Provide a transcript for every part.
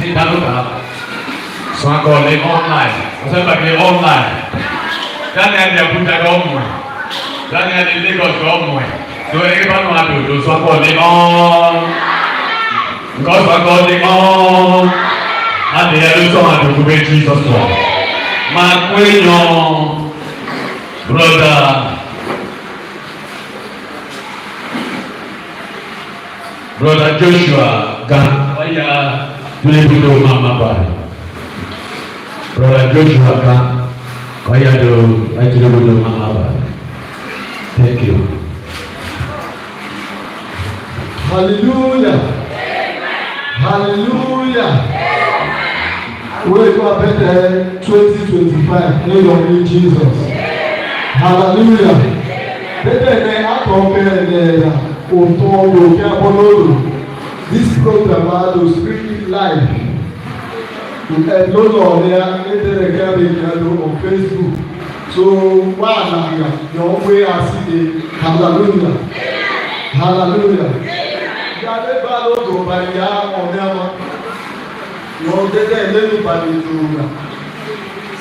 c'est dans le cas. Sont encore les online. On sait pas que les online. Dans les années, vous avez au moins. Dans les années, les gosses au moins. Nous, les pas nous à nous sont encore les online. Encore les online. Allez, le temps à nous trouver Jesus Christ. Ma queen, Brother Joshua, Waya, Tulibudo Mama Bari. Brother Joshua, Waya do Tulibudo Mama Bari. Thank you. Hallelujah. Hallelujah. Wake up at 2025. Name of Jesus. Hallelujah. This program to Spirit Life. You can load on there, on Facebook. So, your way I see it. Hallelujah. Hallelujah.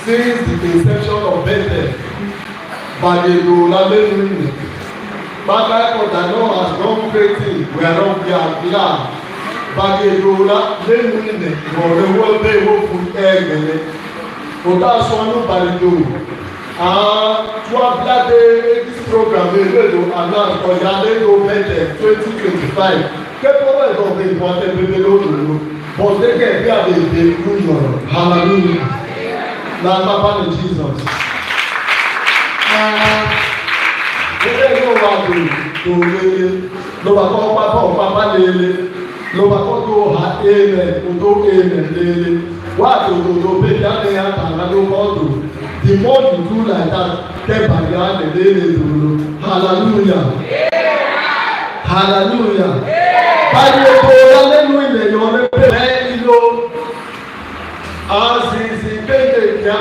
Since the inception of Bethel, Baba Kodano has done great things. We are not glad. Bagedola, Lemuine, or the world they will put egg. For that's one of Balido. To apply this program, they will announce for Yadego Bethel 2025. People of the important people, but they can hear the inclusion. Hallelujah. Now, Papa and Jesus. Ló bá kọ́ pápá lélẹ̀ ló bá kọ́ tó ha amen tó amen lélẹ̀ wá àtòtò pé jáde àtàrà ló kọ́ tó the more you do like that kẹ́bà yà á lè lélẹ̀ lòlò hallelujah hallelujah báyìí ètò ọlẹ́nu ilẹ̀ yọ̀ lẹ́pẹ̀ lẹ́yìn ló àṣìṣe kéde ìyá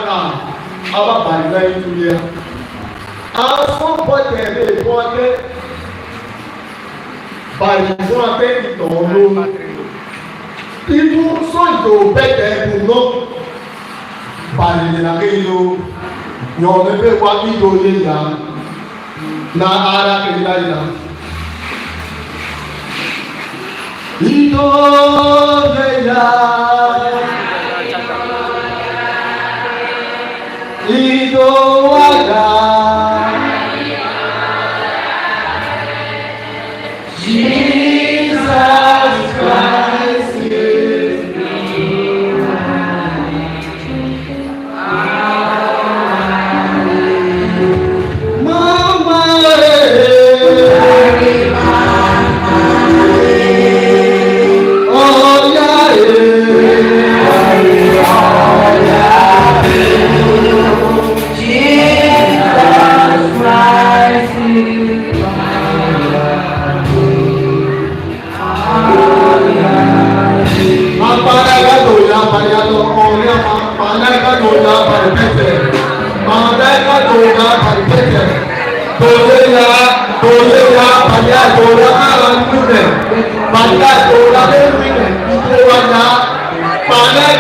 àbábàyí lẹ́yìn tó yẹ. Àwọn bọ́ọ̀dù ẹ̀mí ìfọ́dé bàyìí fún abẹ́ ìtàn olóòrùn. Ibú sọ́ìtò bẹ́ẹ̀ ẹ̀bùn náà bàyìí nìyà kéèlò yọ̀ lẹ́fẹ́ wá kílò lè yà na ara kéèlà yà. Ìtò lè yà. Ìtò wà yà. Jesus Christ is Mama, oh yeah, Jesus Christ is Panay